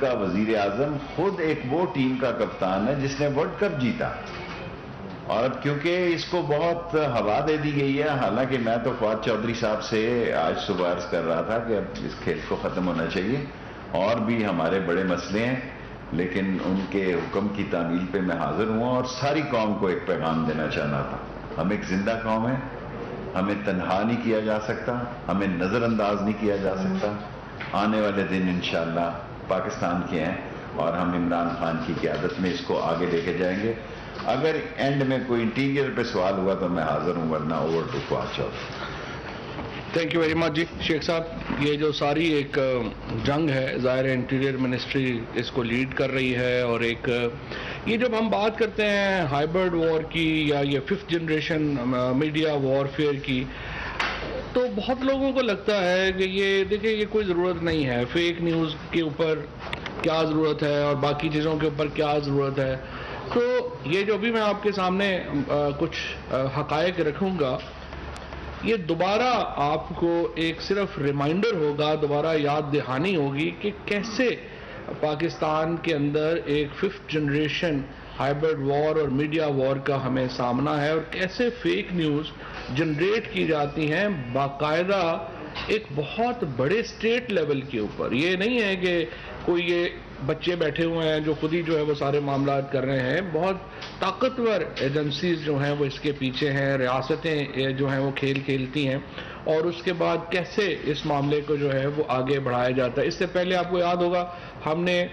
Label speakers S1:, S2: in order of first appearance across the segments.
S1: کا وزیر اعظم خود ایک وہ ٹیم کا کپتان ہے جس نے ورلڈ کپ جیتا، اور کیونکہ اس کو بہت ہوا دے دی گئی ہے، حالانکہ میں تو فواد چودھری صاحب سے آج صبح عرض کر رہا تھا کہ اب اس کھیل کو ختم ہونا چاہیے، اور بھی ہمارے بڑے مسئلے ہیں، لیکن ان کے حکم کی تعمیل پہ میں حاضر ہوا اور ساری قوم کو ایک پیغام دینا چاہنا تھا۔ ہم ایک زندہ قوم ہے، ہمیں تنہا نہیں کیا جا سکتا، ہمیں نظر انداز نہیں کیا جا سکتا۔ آنے والے دن انشاءاللہ پاکستان کے ہیں اور ہم عمران خان کی قیادت میں اس کو آگے لے کے جائیں گے۔ اگر اینڈ میں کوئی انٹیریئر پہ سوال ہوا تو میں حاضر ہوں، ورنہ over to Fawad Chaudhry.
S2: Thank you very much ji Sheikh Sahib. یہ جو ساری ایک جنگ ہے، ظاہر انٹیریئر منسٹری اس کو لیڈ کر رہی ہے، اور ایک یہ جب ہم بات کرتے ہیں ہائبرڈ وار کی یا یہ 5th جنریشن میڈیا وارفیئر کی، تو بہت لوگوں کو لگتا ہے کہ یہ دیکھیں یہ کوئی ضرورت نہیں ہے، فیک نیوز کے اوپر کیا ضرورت ہے اور باقی چیزوں کے اوپر کیا ضرورت ہے۔ تو یہ جو بھی میں آپ کے سامنے کچھ حقائق رکھوں گا، یہ دوبارہ آپ کو ایک صرف ریمائنڈر ہوگا، دوبارہ یاد دہانی ہوگی کہ کیسے پاکستان کے اندر ایک 5th جنریشن ہائبرڈ وار اور میڈیا وار کا ہمیں سامنا ہے، اور کیسے فیک نیوز جنریٹ کی جاتی ہیں باقاعدہ ایک بہت بڑے اسٹیٹ لیول کے اوپر۔ یہ نہیں ہے کہ کوئی یہ بچے بیٹھے ہوئے ہیں جو خود ہی جو ہے وہ سارے معاملات کر رہے ہیں، بہت طاقتور ایجنسیز جو ہیں وہ اس کے پیچھے ہیں، ریاستیں جو ہیں وہ کھیل کھیلتی ہیں، اور اس کے بعد کیسے اس معاملے کو جو ہے وہ آگے بڑھایا جاتا ہے۔ اس سے پہلے آپ کو یاد ہوگا ہم نے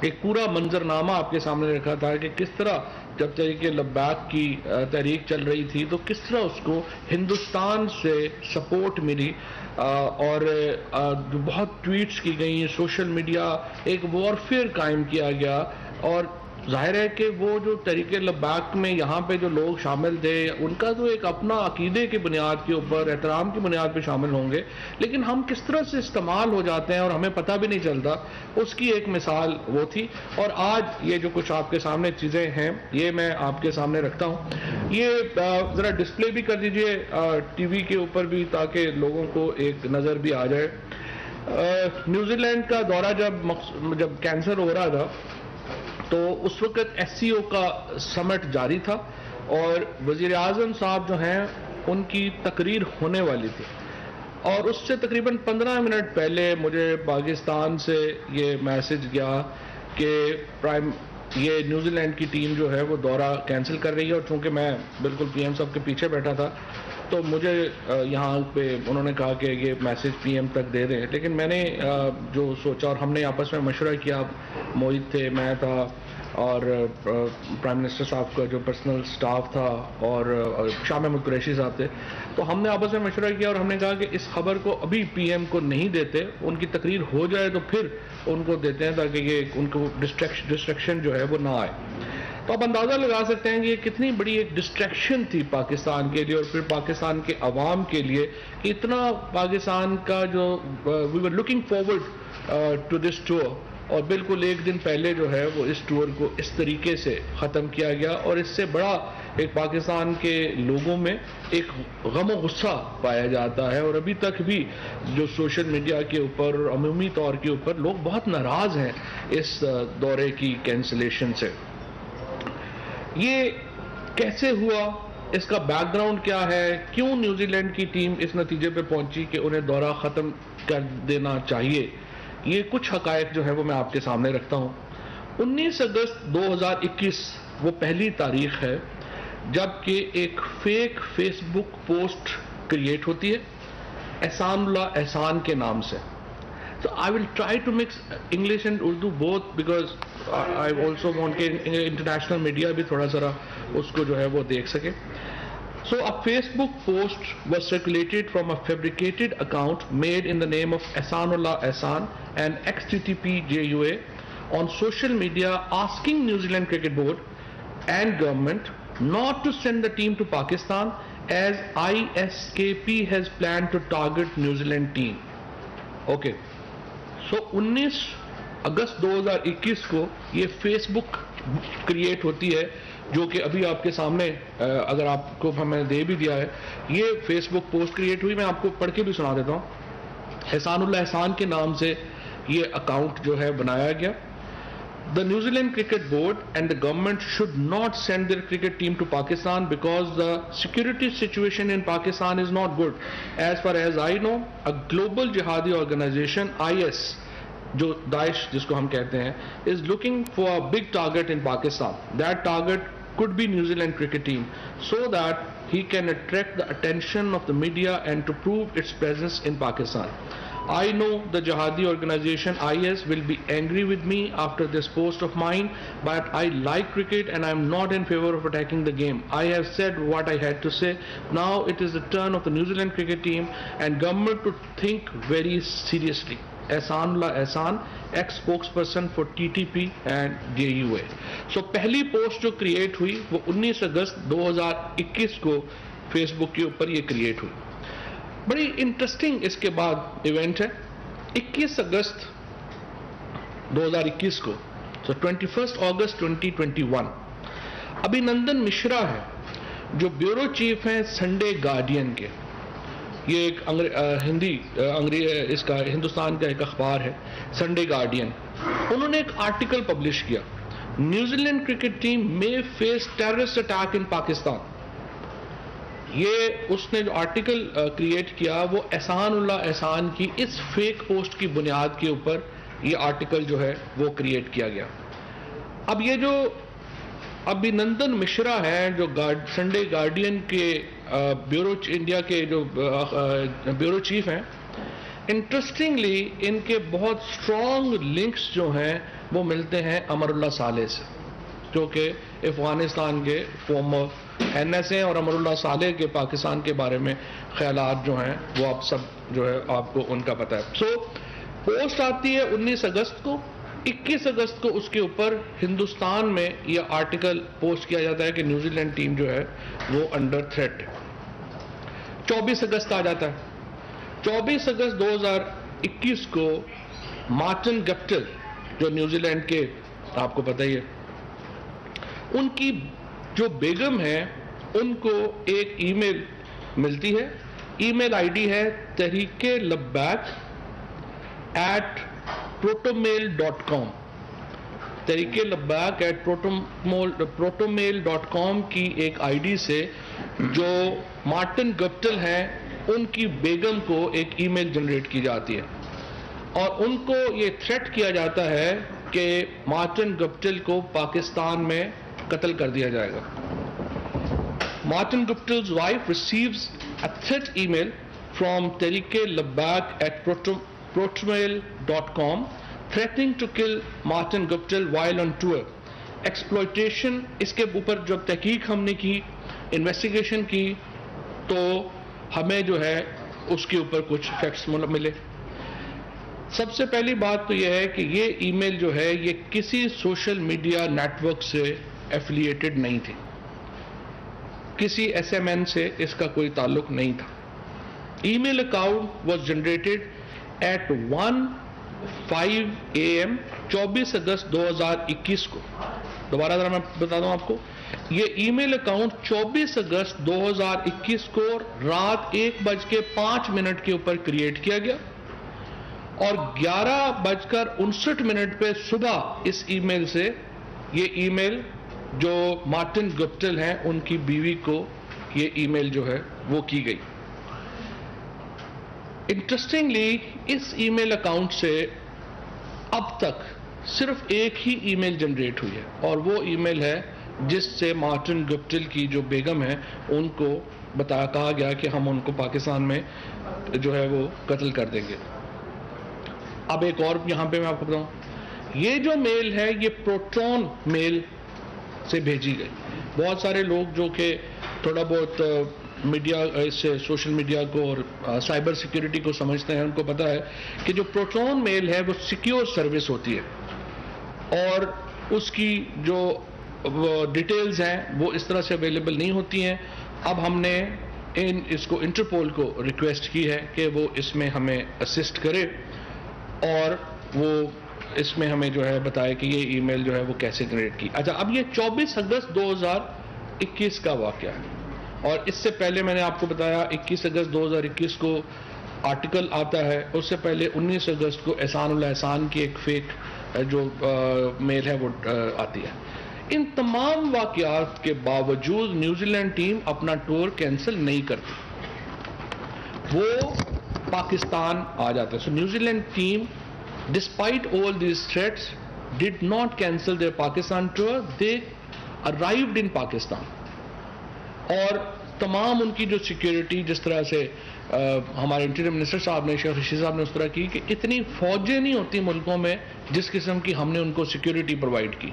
S2: ایک پورا منظرنامہ آپ کے سامنے رکھا تھا کہ کس طرح جب تحریک لبیک کی تحریک چل رہی تھی تو کس طرح اس کو ہندوستان سے سپورٹ ملی، اور بہت ٹویٹس کی گئیں، سوشل میڈیا ایک وارفیئر قائم کیا گیا، اور ظاہر ہے کہ وہ جو تحریک لبیک میں یہاں پہ جو لوگ شامل تھے ان کا تو ایک اپنا عقیدے کی بنیاد کے اوپر، احترام کی بنیاد پہ شامل ہوں گے، لیکن ہم کس طرح سے استعمال ہو جاتے ہیں اور ہمیں پتہ بھی نہیں چلتا، اس کی ایک مثال وہ تھی۔ اور آج یہ جو کچھ آپ کے سامنے چیزیں ہیں یہ میں آپ کے سامنے رکھتا ہوں، یہ ذرا ڈسپلے بھی کر دیجئے ٹی وی کے اوپر بھی تاکہ لوگوں کو ایک نظر بھی آ جائے۔ نیوزی لینڈ کا دورہ جب کینسل ہو رہا تھا تو اس وقت ایس سی او کا سمٹ جاری تھا، اور وزیر اعظم صاحب جو ہیں ان کی تقریر ہونے والی تھی، اور اس سے تقریباً 15 منٹ پہلے مجھے پاکستان سے یہ میسج گیا کہ یہ نیوزی لینڈ کی ٹیم جو ہے وہ دورہ کینسل کر رہی ہے، اور چونکہ میں بالکل پی ایم صاحب کے پیچھے بیٹھا تھا تو مجھے یہاں پہ انہوں نے کہا کہ یہ میسج پی ایم تک دے دیں، لیکن میں نے جو سوچا اور ہم نے آپس میں مشورہ کیا، موہت تھے، میں تھا، اور پرائم منسٹر صاحب کا جو پرسنل سٹاف تھا، اور شاہ محمود قریشی صاحب تھے، تو ہم نے آپس میں مشورہ کیا اور ہم نے کہا کہ اس خبر کو ابھی پی ایم کو نہیں دیتے، ان کی تقریر ہو جائے تو پھر ان کو دیتے ہیں تاکہ یہ ان کو ڈسٹریکشن جو ہے وہ نہ آئے۔ تو آپ اندازہ لگا سکتے ہیں کہ یہ کتنی بڑی ایک ڈسٹریکشن تھی پاکستان کے لیے اور پھر پاکستان کے عوام کے لیے، کہ اتنا پاکستان کا جو we are looking forward to this tour, اور بالکل ایک دن پہلے جو ہے وہ اس ٹور کو اس طریقے سے ختم کیا گیا، اور اس سے بڑا ایک پاکستان کے لوگوں میں ایک غم و غصہ پایا جاتا ہے، اور ابھی تک بھی جو سوشل میڈیا کے اوپر اور عمومی طور کے اوپر لوگ بہت ناراض ہیں اس دورے کی کینسلیشن سے۔ یہ کیسے ہوا، اس کا بیک گراؤنڈ کیا ہے، کیوں نیوزی لینڈ کی ٹیم اس نتیجے پہ پہنچی کہ انہیں دورہ ختم کر دینا چاہیے، یہ کچھ حقائق جو ہے وہ میں آپ کے سامنے رکھتا ہوں۔ 19 اگست 2021 وہ پہلی تاریخ ہے جب کہ ایک فیک فیس بک پوسٹ کریٹ ہوتی ہے احسان اللہ احسان کے نام سے۔ So I will try to mix English and Urdu both because I also want کہ international media بھی تھوڑا ذرا اس کو جو ہے وہ دیکھ سکے۔ So a Facebook post was circulated from a fabricated account made in the name of Ehsanullah Ehsan and XTTP-JUA on social media asking New Zealand Cricket Board and government not to send the team to Pakistan as ISKP has planned to target New Zealand team. Okay. So 19 اگست 2021 کو یہ face بک create ہوتی ہے جو کہ ابھی آپ کے سامنے اگر آپ کو ہمیں دے بھی دیا ہے، یہ فیس بک پوسٹ کریٹ ہوئی، میں آپ کو پڑھ کے بھی سنا دیتا ہوں۔ احسان اللہ احسان کے نام سے یہ اکاؤنٹ جو ہے بنایا گیا. The New Zealand Cricket Board and the government should not send their cricket team to Pakistan because the security situation in Pakistan is not good. As far as I know, a global jihadi organization, IS, جو داعش جس کو ہم کہتے ہیں, is looking for a big target in Pakistan. That target could be New Zealand cricket team, so that he can attract the attention of the media and to prove its presence in Pakistan. I know the jihadi organization IS will be angry with me after this post of mine, but I like cricket and I am not in favor of attacking the game. I have said what I had to say. Now it is the turn of the New Zealand cricket team and government to think very seriously. Ehsanullah Ehsan, ex spokesperson for TTP and JUA. So پہلی post جو create ہوئی وہ 19 اگست 2021 کو face بک کے اوپر یہ create ہوئی. بڑی انٹرسٹنگ اس کے بعد ایونٹ ہے. 21 اگست 2021 کو, سو 21 اگست 2021, ابھینندن مشرا ہے جو بیورو چیف ہیں سنڈے گارڈین کے. یہ ایک اس کا ہندوستان کا ایک اخبار ہے سنڈے گارڈین. انہوں نے ایک آرٹیکل پبلش کیا, نیوزی لینڈ کرکٹ ٹیم میں face terrorist attack in Pakistan. یہ اس نے جو آرٹیکل کریٹ کیا وہ احسان اللہ احسان کی اس فیک پوسٹ کی بنیاد کے اوپر یہ آرٹیکل جو ہے وہ کریٹ کیا گیا. اب یہ جو ابھینندن مشرا ہے جو سنڈے گارڈین کے بیورو انڈیا کے جو بیورو چیف ہیں, انٹرسٹنگلی ان کے بہت اسٹرانگ لنکس جو ہیں وہ ملتے ہیں امر اللہ صالح سے, جو کہ افغانستان کے فارمر NS ہیں, اور امر اللہ صالح کے پاکستان کے بارے میں خیالات جو ہیں وہ آپ سب جو ہے آپ کو ان کا پتہ ہے. سو پوسٹ آتی ہے 19 اگست کو. 21 اگست کو اس کے اوپر ہندوستان میں یہ آرٹیکل پوسٹ کیا جاتا ہے کہ نیوزی لینڈ ٹیم جو ہے وہ انڈر تھریٹ ہے. 24 اگست آ جاتا ہے. 24 اگست 2021 کو مارٹن گپٹل جو نیوزی لینڈ کے آپ کو پتہ ہی ہے, ان کی جو بیگم ہے ان کو ایک ای میل ملتی ہے. ای میل ID ہے تحریک لبیک @protomail.com. تحریک لبیک @protomail.com کی ایک ID سے جو مارٹن گپٹل ہیں ان کی بیگم کو ایک ای میل جنریٹ کی جاتی ہے, اور ان کو یہ تھریٹ کیا جاتا ہے کہ مارٹن گپٹل کو پاکستان میں قتل کر دیا جائے گا. Martin Guptil's wife receives a threat email from Tehreek Labbaik @protomail.com threatening to kill Martin Guptil while on tour. Exploitation, اس کے اوپر جب تحقیق ہم نے کی, انویسٹیگیشن کی, تو ہمیں جو ہے اس کے اوپر کچھ فیکٹس ملے. سب سے پہلی بات تو یہ ہے کہ یہ ای میل جو ہے یہ کسی سوشل میڈیا نیٹ ورک سے ایفیلیٹڈ نہیں تھی, کسی SMN سے اس کا کوئی تعلق نہیں تھا. Email account was generated at 1:05 AM 24 اگست 2021 کو. دوبارہ ذرا میں بتا دوں آپ کو, یہ ای میل اکاؤنٹ 24 اگست 2021 کو رات 1:05 کے اوپر کریٹ کیا گیا, اور 11:59 پہ صبح اس ای میل سے یہ ای میل جو مارٹن گپٹل ہیں ان کی بیوی کو یہ ای میل جو ہے وہ کی گئی. انٹرسٹنگلی اس ای میل اکاؤنٹ سے اب تک صرف ایک ہی ای میل جنریٹ ہوئی ہے, اور وہ ای میل ہے جس سے مارٹن گپٹل کی جو بیگم ہے ان کو کہا گیا کہ ہم ان کو پاکستان میں جو ہے وہ قتل کر دیں گے. اب ایک اور یہاں پہ میں آپ کو بتاؤں, یہ جو میل ہے یہ پروٹون میل سے بھیجی گئی. بہت سارے لوگ جو کہ تھوڑا بہت میڈیا اس سوشل میڈیا کو اور سائبر سیکیورٹی کو سمجھتے ہیں, ان کو پتہ ہے کہ جو پروٹون میل ہے وہ سیکیور سروس ہوتی ہے, اور اس کی جو ڈیٹیلز ہیں وہ اس طرح سے اویلیبل نہیں ہوتی ہیں. اب ہم نے اس کو انٹرپول کو ریکویسٹ کی ہے کہ وہ اس میں ہمیں اسسٹ کرے, اور وہ اس میں ہمیں جو ہے بتائے کہ یہ ای میل جو ہے وہ کیسے جنریٹ کی. اچھا, اب یہ 24 اگست 2021 کا واقعہ ہے, اور اس سے پہلے میں نے آپ کو بتایا 21 اگست 2021 کو آرٹیکل آتا ہے اس سے پہلے 19 اگست کو احسان الاحسان کی ایک فیک جو میل ہے وہ آتی ہے. ان تمام واقعات کے باوجود نیوزی لینڈ ٹیم اپنا ٹور کینسل نہیں کرتی, وہ پاکستان آ جاتا ہے. So New Zealand team despite all these threats did not cancel their Pakistan tour, they arrived in Pakistan. اور تمام ان کی جو سیکیورٹی, جس طرح سے ہمارے انٹیریئر منسٹر صاحب نے, شیخ رشید صاحب نے اس طرح کی کہ اتنی فوجیں نہیں ہوتی ملکوں میں جس قسم کی ہم نے ان کو سیکیورٹی پرووائڈ کی.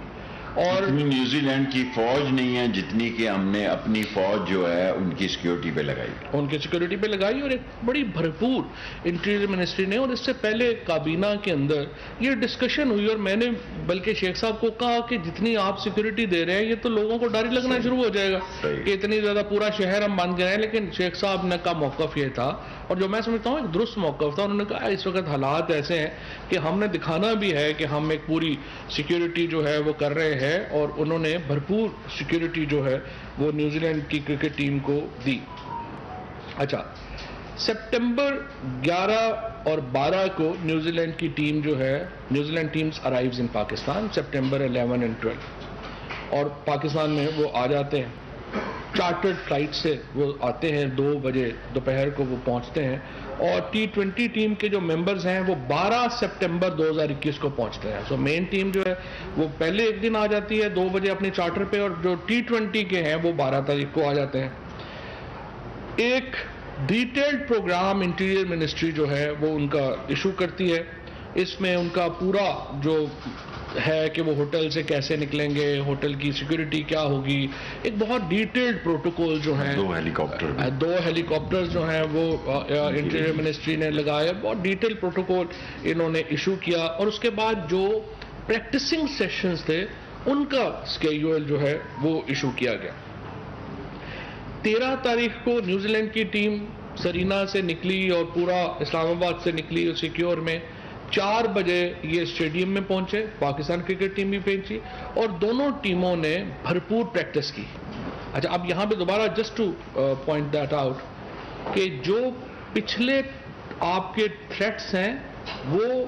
S2: اور
S1: نیوزی لینڈ کی فوج نہیں ہے جتنی کہ ہم نے اپنی فوج جو ہے ان کی سیکیورٹی پہ لگائی,
S2: ان کی سیکیورٹی پہ لگائی. اور ایک بڑی بھرپور انٹیریئر منسٹری نے, اور اس سے پہلے کابینہ کے اندر یہ ڈسکشن ہوئی, اور میں نے بلکہ شیخ صاحب کو کہا کہ جتنی آپ سیکیورٹی دے رہے ہیں یہ تو لوگوں کو ڈر ہی لگنا شروع ہو جائے گا کہ اتنی زیادہ پورا شہر ہم باندھ کے رہے ہیں. لیکن شیخ صاحب نے کا موقف یہ تھا, اور جو میں سمجھتا ہوں ایک درست موقف تھا, انہوں نے کہا اس وقت حالات ایسے ہیں کہ ہم نے دکھانا بھی ہے کہ ہم ایک پوری سیکیورٹی جو ہے وہ کر رہے ہیں, اور انہوں نے بھرپور سیکیورٹی جو ہے وہ نیوزی لینڈ کی کرکٹ ٹیم کو دی. اچھا, سپٹمبر 11 اور 12 کو نیوزی لینڈ کی ٹیم جو ہے, New Zealand teams arrives in Pakistan, September 11 and 12, اور پاکستان میں وہ آ جاتے ہیں. چارٹرڈ فلائٹ سے وہ آتے ہیں, 2 بجے دوپہر کو وہ پہنچتے ہیں, اور T20 ٹیم کے جو ممبرز ہیں وہ 12 سپٹمبر 2021 کو پہنچتے ہیں. سو مین ٹیم جو ہے وہ پہلے ایک دن آ جاتی ہے 2 بجے اپنے چارٹر پہ, اور جو T20 کے ہیں وہ 12 تاریخ کو آ جاتے ہیں. ایک ڈیٹیلڈ پروگرام انٹیریئر منسٹری جو ہے وہ ان کا ایشو کرتی ہے. اس میں ان کا پورا جو ہے کہ وہ ہوٹل سے کیسے نکلیں گے, ہوٹل کی سیکیورٹی کیا ہوگی, ایک بہت ڈیٹیلڈ پروٹوکول جو ہیں, 2 ہیلی کاپٹر جو ہیں وہ انٹیریئر منسٹری نے لگائے, بہت ڈیٹیل پروٹوکول انہوں نے ایشو کیا. اور اس کے بعد جو پریکٹسنگ سیشنز تھے ان کا اسکیڈول جو ہے وہ ایشو کیا گیا. 13 تاریخ کو نیوزی لینڈ کی ٹیم سرینا سے نکلی اور پورا اسلام آباد سے نکلی, اور سیکیور میں 4 بجے یہ اسٹیڈیم میں پہنچے, پاکستان کرکٹ ٹیم بھی پہنچی, اور دونوں ٹیموں نے بھرپور پریکٹس کی. اچھا, اب یہاں پہ دوبارہ just to point that out کہ جو پچھلے آپ کے تھریٹس ہیں وہ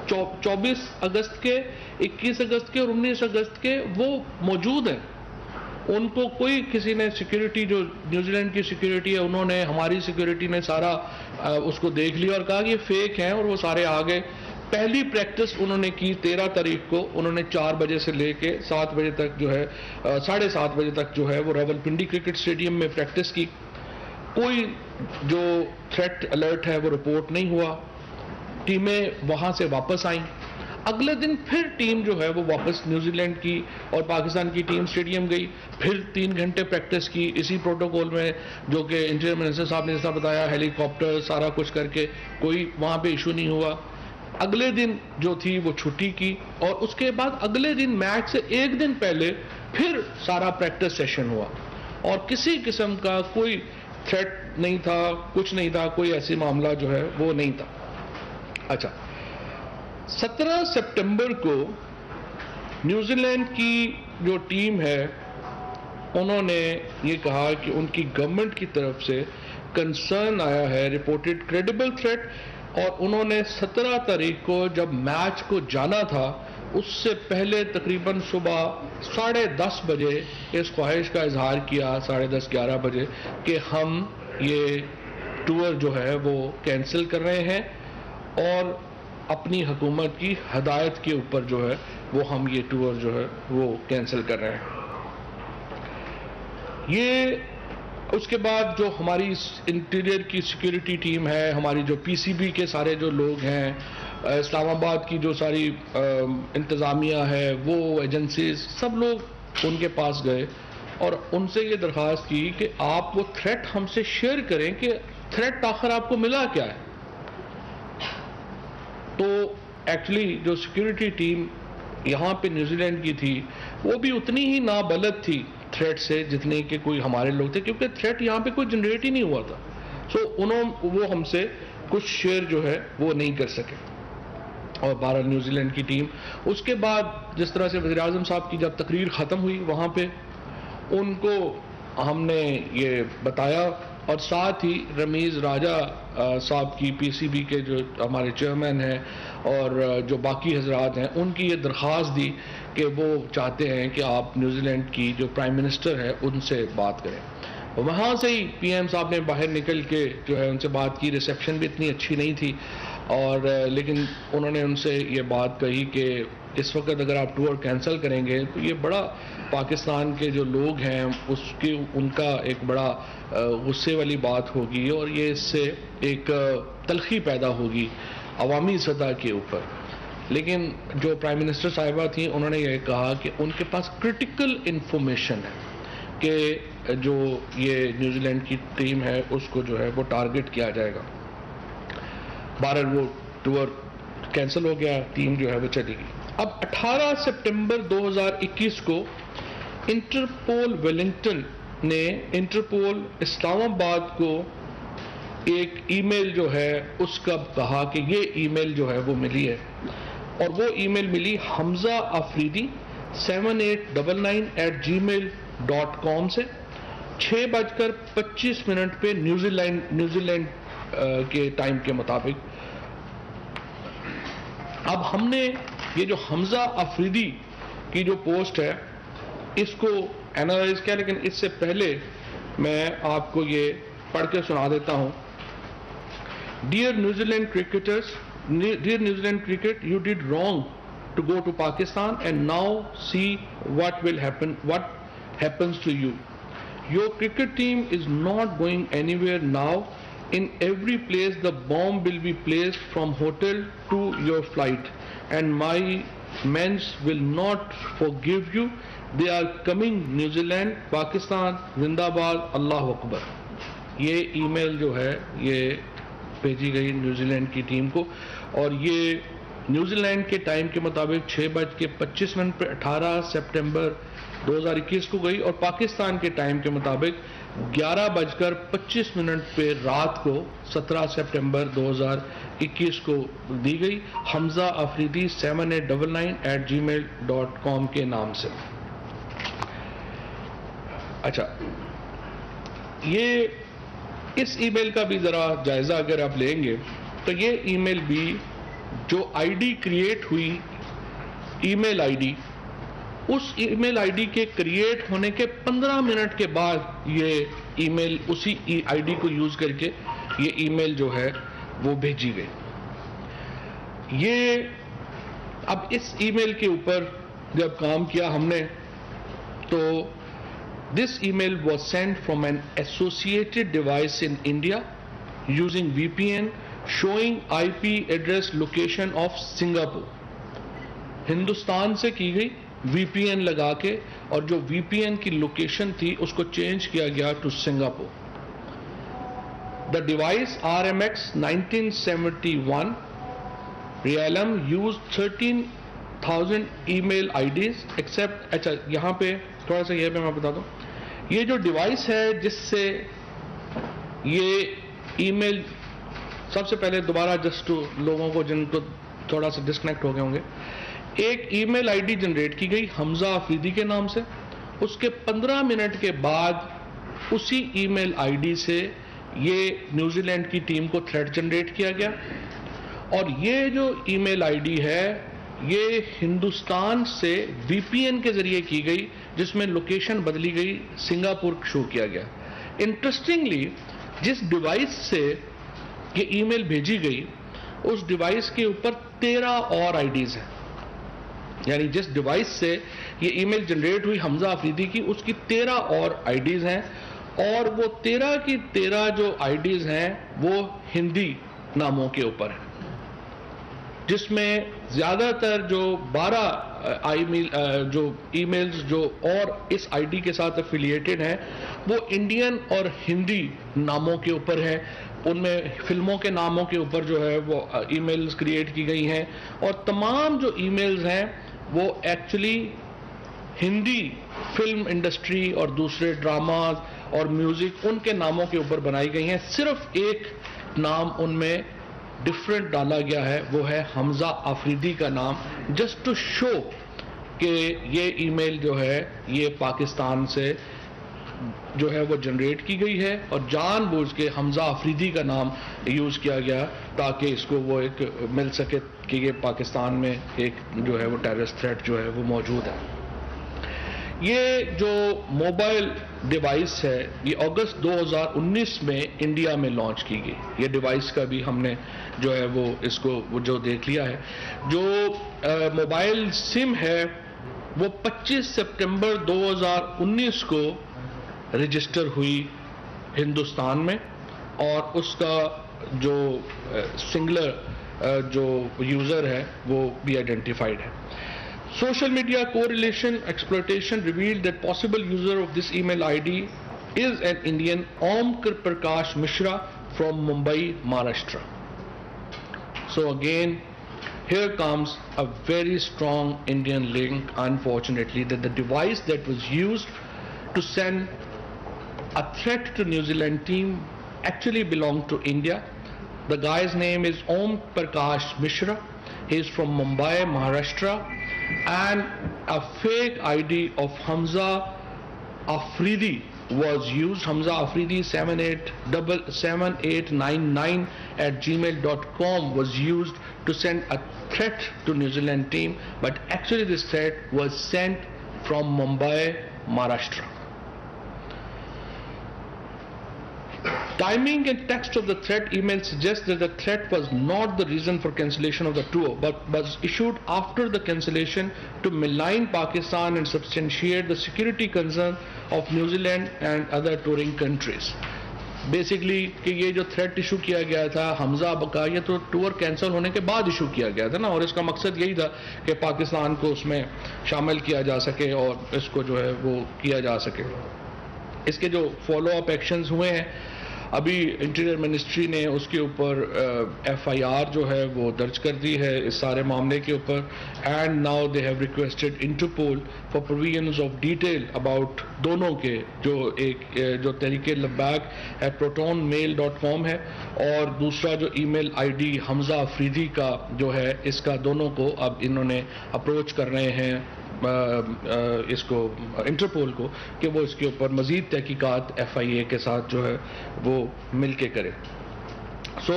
S2: 24 اگست کے, 21 اگست کے اور 19 اگست کے وہ موجود ہیں. ان کو کوئی کسی نے سیکیورٹی, جو نیوزی لینڈ کی سیکیورٹی ہے انہوں نے, ہماری سیکیورٹی نے سارا اس کو دیکھ لیا اور کہا کہ یہ فیک ہیں, اور وہ سارے آ گئے. پہلی پریکٹس انہوں نے کی 13 تاریخ کو, انہوں نے 4 بجے سے لے کے 7 بجے تک جو ہے 7:30 بجے تک جو ہے وہ راولپنڈی کرکٹ اسٹیڈیم میں پریکٹس کی. کوئی جو تھریٹ الرٹ ہے وہ رپورٹ نہیں ہوا. ٹیمیں وہاں سے واپس آئیں. اگلے دن پھر ٹیم جو ہے وہ واپس نیوزی لینڈ کی اور پاکستان کی ٹیم اسٹیڈیم گئی, پھر 3 گھنٹے پریکٹس کی اسی پروٹوکول میں, جو کہ انٹیریئر منسٹر صاحب نے جیسا بتایا, ہیلی کاپٹر سارا کچھ کر کے کوئی وہاں پہ ایشو نہیں ہوا. اگلے دن جو تھی وہ چھٹی کی, اور اس کے بعد اگلے دن میچ سے 1 دن پہلے پھر سارا پریکٹس سیشن ہوا, اور کسی قسم کا کوئی تھریٹ نہیں تھا, کچھ نہیں تھا, کوئی ایسی معاملہ جو ہے وہ نہیں تھا. اچھا, 17 سپٹمبر کو نیوزی لینڈ کی جو ٹیم ہے انہوں نے یہ کہا کہ ان کی گورنمنٹ کی طرف سے کنسرن آیا ہے, رپورٹڈ کریڈیبل تھریٹ, اور انہوں نے 17 تاریخ کو جب میچ کو جانا تھا اس سے پہلے تقریباً صبح 10:30 بجے اس خواہش کا اظہار کیا, 10:30-11 بجے, کہ ہم یہ ٹور جو ہے وہ کینسل کر رہے ہیں, اور اپنی حکومت کی ہدایت کے اوپر جو ہے وہ ہم یہ ٹور جو ہے وہ کینسل کر رہے ہیں. یہ اس کے بعد جو ہماری انٹیریئر کی سیکیورٹی ٹیم ہے, ہماری جو PCB کے سارے جو لوگ ہیں, اسلام آباد کی جو ساری انتظامیہ ہے, وہ ایجنسیز, سب لوگ ان کے پاس گئے اور ان سے یہ درخواست کی کہ آپ وہ تھریٹ ہم سے شیئر کریں کہ تھریٹ آخر آپ کو ملا کیا ہے. تو ایکچولی جو سیکیورٹی ٹیم یہاں پہ نیوزی لینڈ کی تھی وہ بھی اتنی ہی نابلد تھی تھریٹ سے جتنے کہ کوئی ہمارے لوگ تھے, کیونکہ تھریٹ یہاں پہ کوئی جنریٹ ہی نہیں ہوا تھا. سو وہ ہم سے کچھ شیئر جو ہے وہ نہیں کر سکے. اور 12 نیوزی لینڈ کی ٹیم, اس کے بعد جس طرح سے وزیر اعظم صاحب کی جب تقریر ختم ہوئی وہاں پہ ان کو ہم نے یہ بتایا اور ساتھ ہی رمیز راجہ صاحب کی پی سی بی کے جو ہمارے چیئرمین ہیں اور جو باقی حضرات ہیں ان کی یہ درخواست دی کہ وہ چاہتے ہیں کہ آپ نیوزی لینڈ کی جو پرائم منسٹر ہے ان سے بات کریں. وہاں سے ہی پی ایم صاحب نے باہر نکل کے جو ہے ان سے بات کی. ریسیپشن بھی اتنی اچھی نہیں تھی اور لیکن انہوں نے ان سے یہ بات کہی کہ اس وقت اگر آپ ٹور کینسل کریں گے تو یہ بڑا پاکستان کے جو لوگ ہیں ان کا ایک بڑا غصے والی بات ہوگی اور یہ اس سے ایک تلخی پیدا ہوگی عوامی سطح کے اوپر. لیکن جو پرائم منسٹر صاحبہ تھیں انہوں نے یہ کہا کہ ان کے پاس کرٹیکل انفارمیشن ہے کہ جو یہ نیوزی لینڈ کی ٹیم ہے اس کو جو ہے وہ ٹارگٹ کیا جائے گا. بہرحال وہ ٹور کینسل ہو گیا, ٹیم جو ہے وہ چلی گئی. اب 18 سپٹمبر 2021 کو انٹرپول ویلنگٹن نے انٹرپول اسلام آباد کو ایک ای میل جو ہے اس کا کہا کہ یہ ای میل جو ہے وہ ملی ہے اور وہ ای میل ملی حمزہ آفریدی 7899@gmail.com سے 6:25 پہ نیوزی لینڈ کے ٹائم کے مطابق. اب ہم نے یہ جو حمزہ آفریدی کی جو پوسٹ ہے اس کو اینالائز کیا, لیکن اس سے پہلے میں آپ کو یہ پڑھ کے سنا دیتا ہوں. Dear New Zealand cricketers, dear New Zealand cricket, you did wrong to go to Pakistan and now see what happens to you. Your cricket team is not going anywhere now. In every place the bomb will be placed from hotel to your flight and my men will not forgive you. They are coming. New Zealand, Pakistan, Zindabad, Allahu Akbar. یہ ای میل جو ہے یہ بھیجی گئی New Zealand کی team کو اور یہ نیوزی لینڈ کے ٹائم کے مطابق 6:25 پہ 18 سپٹمبر 2021 کو گئی اور پاکستان کے ٹائم کے مطابق 11:25 پہ رات کو 17 سپٹمبر 2021 کو دی گئی حمزہ آفریدی 7899@gmail.com کے نام سے. اچھا, یہ اس ای میل کا بھی ذرا جائزہ اگر آپ لیں گے تو یہ ای میل بھی جو آئی ڈی کریٹ ہوئی ای میل آئی ڈی, اس ای میل آئی ڈی کے کریٹ ہونے کے 15 منٹ کے بعد یہ ای میل اسی آئی ڈی کو یوز کر کے یہ ای میل جو ہے وہ بھیجی گئی. یہ اب اس ای میل کے اوپر جب کام کیا ہم نے تو this email was sent from an associated device in India using VPN showing IP address location of Singapore. Hindustan سے کی گئی وی پی این لگا کے اور جو وی پی این کی لوکیشن تھی اس کو چینج کیا گیا to Singapore. The device RMX 1971 Realm used 13,000 email IDs except. اچھا یہاں پہ تھوڑا سا یہ میں بتا دوں, یہ جو ڈیوائس ہے جس سے یہ ای میل, سب سے پہلے دوبارہ جسٹ لوگوں کو جن کو تھوڑا سا ڈسکنیکٹ ہو گئے ہوں گے, ایک ای میل آئی ڈی جنریٹ کی گئی حمزہ آفریدی کے نام سے. اس کے 15 منٹ کے بعد اسی ای میل آئی ڈی سے یہ نیوزی لینڈ کی ٹیم کو تھریٹ جنریٹ کیا گیا اور یہ جو ای میل آئی ڈی ہے یہ ہندوستان سے وی پی این کے ذریعے کی گئی جس میں لوکیشن بدلی گئی, سنگاپور شو کیا گیا. انٹرسٹنگلی جس ڈیوائس سے یہ ای میل بھیجی گئی اس ڈیوائس کے اوپر 13 اور آئی ڈیز ہیں, یعنی جس ڈیوائس سے یہ ای میل جنریٹ ہوئی حمزہ آفریدی کی اس کی 13 اور آئی ڈیز ہیں اور وہ 13 کی 13 جو آئی ڈیز ہیں وہ ہندی ناموں کے اوپر ہیں, جس میں زیادہ تر جو 12 جو ای میلز جو اور اس آئی ڈی کے ساتھ افیلیٹڈ ہیں وہ انڈین اور ہندی ناموں کے اوپر ہیں. ان میں فلموں کے ناموں کے اوپر جو ہے وہ ای میلز کریٹ کی گئی ہیں اور تمام جو ای میلز ہیں وہ ایکچولی ہندی فلم انڈسٹری اور دوسرے ڈراماز اور میوزک ان کے ناموں کے اوپر بنائی گئی ہیں. صرف ایک نام ان میں ڈفرینٹ ڈالا گیا ہے, وہ ہے حمزہ آفریدی کا نام, جسٹ ٹو شو کہ یہ ای میل جو ہے یہ پاکستان سے جو ہے وہ جنریٹ کی گئی ہے اور جان بوجھ کے حمزہ آفریدی کا نام یوز کیا گیا تاکہ اس کو وہ ایک مل سکے کہ یہ پاکستان میں ایک جو ہے وہ ٹیررسٹ تھریٹ جو ہے وہ موجود ہے. یہ جو موبائل ڈیوائس ہے یہ اگست 2019 میں انڈیا میں لانچ کی گئی. یہ ڈیوائس کا بھی ہم نے جو ہے وہ اس کو جو دیکھ لیا ہے. جو موبائل سم ہے وہ 25 سپٹمبر 2019 کو رجسٹر ہوئی ہندوستان میں اور اس کا جو سنگلر جو یوزر ہے وہ بھی آئیڈینٹیفائڈ ہے. Social media correlation exploitation revealed that possible user of this email ID is an Indian Om Prakash Mishra from Mumbai, Maharashtra. So again, here comes a very strong Indian link, unfortunately, that the device that was used to send a threat to New Zealand team actually belonged to India. The guy's name is Om Prakash Mishra. He is from Mumbai, Maharashtra, and a fake ID of Hamza Afridi was used. Hamza Afridi 7899 at gmail.com was used to send a threat to New Zealand team, but actually this threat was sent from Mumbai, Maharashtra. Timing and text of the threat email suggests that the threat was not the reason for cancellation of the tour, but was issued after the cancellation to malign Pakistan and substantiate the security concern of New Zealand and other touring countries. Basically کہ یہ جو threat issue کیا گیا تھا حمزہ کا یہ تو tour cancel ہونے کے بعد ایشو کیا گیا تھا نا, اور اس کا مقصد یہی تھا کہ پاکستان کو اس میں شامل کیا جا سکے اور اس کو جو ہے وہ کیا جا سکے. اس کے جو فالو اپ ایکشنز ہوئے ہیں ابھی انٹیریئر منسٹری نے اس کے اوپر ایف آئی آر جو ہے وہ درج کر دی ہے اس سارے معاملے کے اوپر, and now they have requested Interpol for provisions of detail about دونوں کے جو ایک جو تحریک لبیک ہے protonmail.com ہے اور دوسرا جو ای میل آئی ڈی حمزہ افریدی کا جو ہے اس کا دونوں کو اب انہوں نے اپروچ کر رہے ہیں اس کو انٹرپول کو کہ وہ اس کے اوپر مزید تحقیقات ایف آئی اے کے ساتھ جو ہے وہ مل کے کرے. سو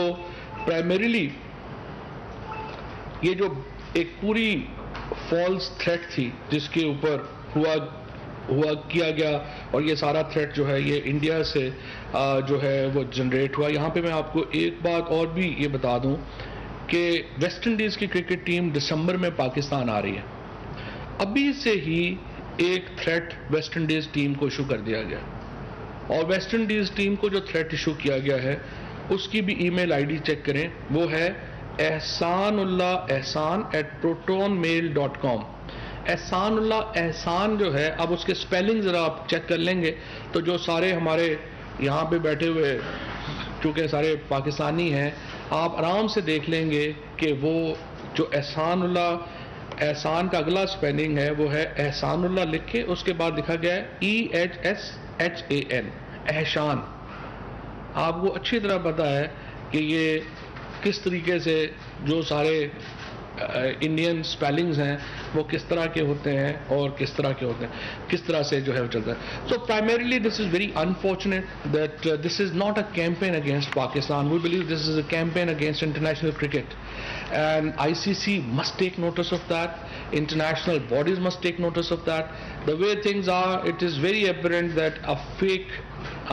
S2: پرائمریلی یہ جو ایک پوری فالس تھریٹ تھی جس کے اوپر ہوا کیا گیا اور یہ سارا تھریٹ جو ہے یہ انڈیا سے جو ہے وہ جنریٹ ہوا. یہاں پہ میں آپ کو ایک بات اور بھی یہ بتا دوں کہ ویسٹ انڈیز کی کرکٹ ٹیم دسمبر میں پاکستان آ رہی ہے. ابھی سے ہی ایک تھریٹ ویسٹ انڈیز ٹیم کو ایشو کر دیا گیا اور ویسٹ انڈیز ٹیم کو جو تھریٹ ایشو کیا گیا ہے اس کی بھی ای میل آئی ڈی چیک کریں, وہ ہے ehsanullah@protonmail.com. احسان اللہ احسان جو ہے اب اس کے سپیلنگ ذرا آپ چیک کر لیں گے تو جو سارے ہمارے یہاں پہ بیٹھے ہوئے چونکہ سارے پاکستانی ہیں آپ آرام سے دیکھ لیں گے کہ وہ جو احسان اللہ احسان کا اگلا سپیلنگ ہے وہ ہے احسان اللہ لکھ کے اس کے بعد لکھا گیا ہے EHSHAN احشان. آپ کو اچھی طرح پتا ہے کہ یہ کس طریقے سے جو سارے انڈین سپیلنگز ہیں وہ کس طرح کے ہوتے ہیں اور کس طرح کے ہوتے ہیں کس طرح سے جو ہے وہ چلتا ہے. So primarily this is very unfortunate that this is not a campaign against Pakistan. We believe this is a campaign against international cricket. And ICC must take notice of that. International bodies must take notice of that. The way things are, it is very apparent that a fake,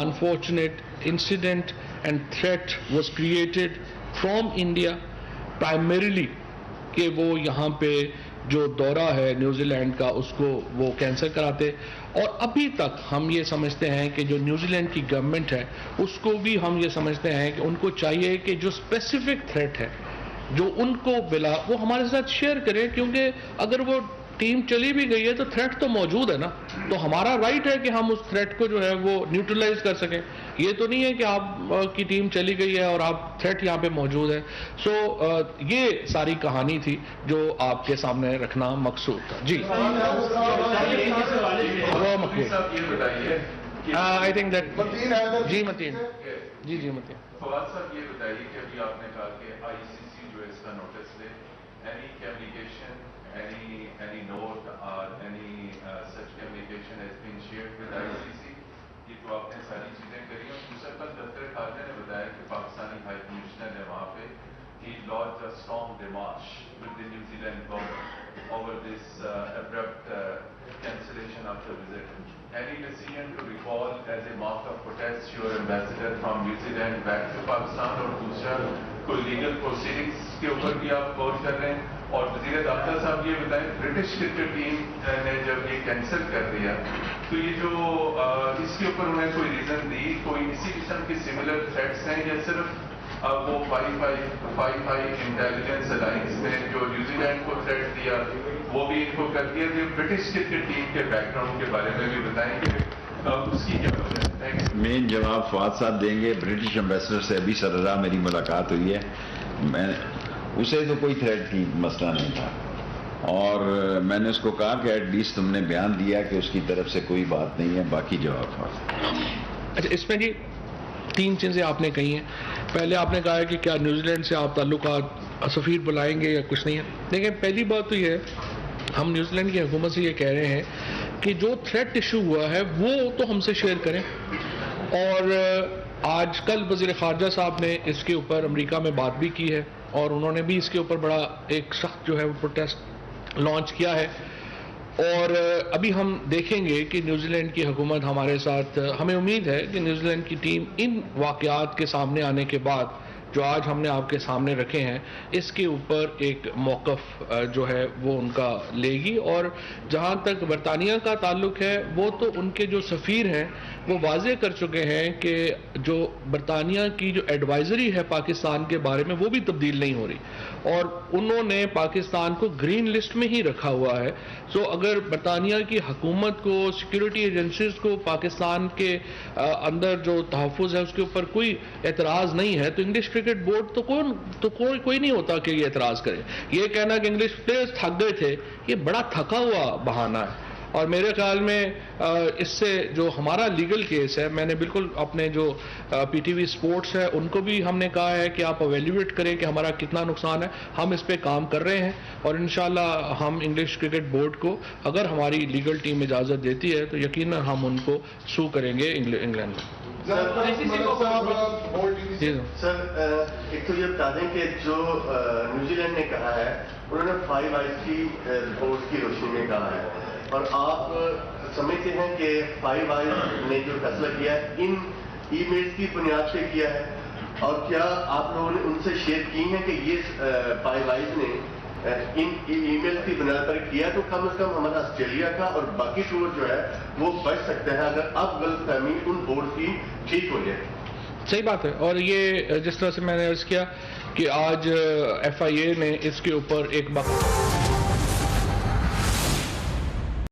S2: unfortunate incident and threat was created from India primarily کہ وہ یہاں پہ جو دورہ ہے New Zealand کا اس کو وہ کینسل کراتے. اور ابھی تک ہم یہ سمجھتے ہیں کہ جو نیوزی لینڈ کی گورنمنٹ ہے اس کو بھی ہم یہ سمجھتے ہیں کہ ان کو چاہیے کہ جو اسپیسیفک تھریٹ ہے جو ان کو ملا وہ ہمارے ساتھ شیئر کرے, کیونکہ اگر وہ ٹیم چلی بھی گئی ہے تو تھریٹ تو موجود ہے نا, تو ہمارا رائٹ ہے کہ ہم اس تھریٹ کو جو ہے وہ نیوٹرلائز کر سکیں. یہ تو نہیں ہے کہ آپ کی ٹیم چلی گئی ہے اور آپ تھریٹ یہاں پہ موجود ہے. سو یہ ساری کہانی تھی جو آپ کے سامنے رکھنا مقصود تھا. جی آئی تھنک دیٹ جی متین جی متین
S3: فواد صاحب یہ بتائیے کہ ابھی آپ نے کہا کہ آئی سی سی جو ہے اس کا نوٹس لے, any communication, any note or any such communication has been shared with ICC. a mark of protest your ambassador from New Zealand back to Pakistan, اور دوسرا کوئی لیگل پروسیڈنگس کے اوپر بھی آپ غور کر رہے ہیں؟ اور وزیر داخلہ صاحب یہ بتائیں برٹش کرکٹ ٹیم نے جب یہ کینسل کر دیا تو یہ جو اس کے اوپر انہیں کوئی ریزن دی، کوئی اسی قسم کے سملر تھریٹس ہیں یا صرف وہ فائیو انٹیلیجنس الائنس نے جو نیوزی لینڈ کو تھریٹ دیا وہ بھی ان کو کر دیا؟ برٹش کرکٹ ٹیم کے بیک گراؤنڈ کے بارے میں بھی بتائیں گے اس کی کیا وجہ ہے؟
S1: مین جواب فواد صاحب دیں گے. برٹش ایمبیسڈر سے ابھی سرراہ میری ملاقات ہوئی ہے، اسے تو کوئی تھریٹ کی مسئلہ نہیں تھا، اور میں نے اس کو کہا کہ ایٹ لیسٹ تم نے بیان دیا کہ اس کی طرف سے کوئی بات نہیں ہے. باقی جواب فواد.
S2: اچھا، اس میں جی 3 چیزیں آپ نے کہی ہیں. پہلے آپ نے کہا ہے کہ کیا نیوزی لینڈ سے آپ تعلقات سفیر بلائیں گے یا کچھ نہیں ہے. دیکھیں، پہلی بات تو یہ ہے ہم نیوزی لینڈ کی حکومت سے یہ کہہ رہے ہیں کہ جو تھریٹ ایشو ہوا ہے وہ تو ہم سے شیئر کریں، اور آج کل وزیر خارجہ صاحب نے اس کے اوپر امریکہ میں بات بھی کی ہے، اور انہوں نے بھی اس کے اوپر بڑا ایک سخت جو ہے وہ پروٹیسٹ لانچ کیا ہے. اور ابھی ہم دیکھیں گے کہ نیوزی لینڈ کی حکومت ہمارے ساتھ، ہمیں امید ہے کہ نیوزی لینڈ کی ٹیم ان واقعات کے سامنے آنے کے بعد جو آج ہم نے آپ کے سامنے رکھے ہیں اس کے اوپر ایک موقف جو ہے وہ ان کا لے گی. اور جہاں تک برطانیہ کا تعلق ہے وہ تو ان کے جو سفیر ہیں وہ واضح کر چکے ہیں کہ جو برطانیہ کی جو ایڈوائزری ہے پاکستان کے بارے میں وہ بھی تبدیل نہیں ہو رہی، اور انہوں نے پاکستان کو گرین لسٹ میں ہی رکھا ہوا ہے. سو اگر برطانیہ کی حکومت کو، سیکیورٹی ایجنسیز کو پاکستان کے اندر جو تحفظ ہے اس کے اوپر کوئی اعتراض نہیں ہے تو انگلش کرکٹ بورڈ تو کوئی نہیں ہوتا کہ یہ اعتراض کرے. یہ کہنا کہ انگلش پلیئرز تھک گئے تھے، یہ بڑا تھکا ہوا بہانہ ہے. اور میرے خیال میں اس سے جو ہمارا لیگل کیس ہے، میں نے بالکل اپنے جو پی ٹی وی سپورٹس ہے ان کو بھی ہم نے کہا ہے کہ آپ ایویلیویٹ کریں کہ ہمارا کتنا نقصان ہے. ہم اس پہ کام کر رہے ہیں، اور انشاءاللہ ہم انگلش کرکٹ بورڈ کو اگر ہماری لیگل ٹیم اجازت دیتی ہے تو یقیناً ہم ان کو سو کریں گے انگلینڈ میں.
S4: سر، ایک تو یہ بتا دیں کہ جو نیوزی لینڈ نے کہا ہے انہوں نے 5 آئیز کی رپورٹ کی روشنی میں کہا ہے، اور آپ سمجھتے ہیں کہ 5 آئیز نے جو فیصلہ کیا ہے ان ای میلز کی بنیاد پہ کیا ہے، اور کیا آپ لوگوں نے ان سے شیئر کی ہیں کہ یہ 5 آئیز نے ان ای میل کی بنیاد پر کیا تو کم از کم ہمارا آسٹریلیا کا اور باقی ٹور جو ہے وہ بچ سکتے ہیں اگر اب غلط فہمی ان بورڈ کی ٹھیک ہو جائے.
S2: صحیح بات ہے. اور یہ جس طرح سے میں نے عرض کیا کہ آج ایف آئی اے نے اس کے اوپر ایک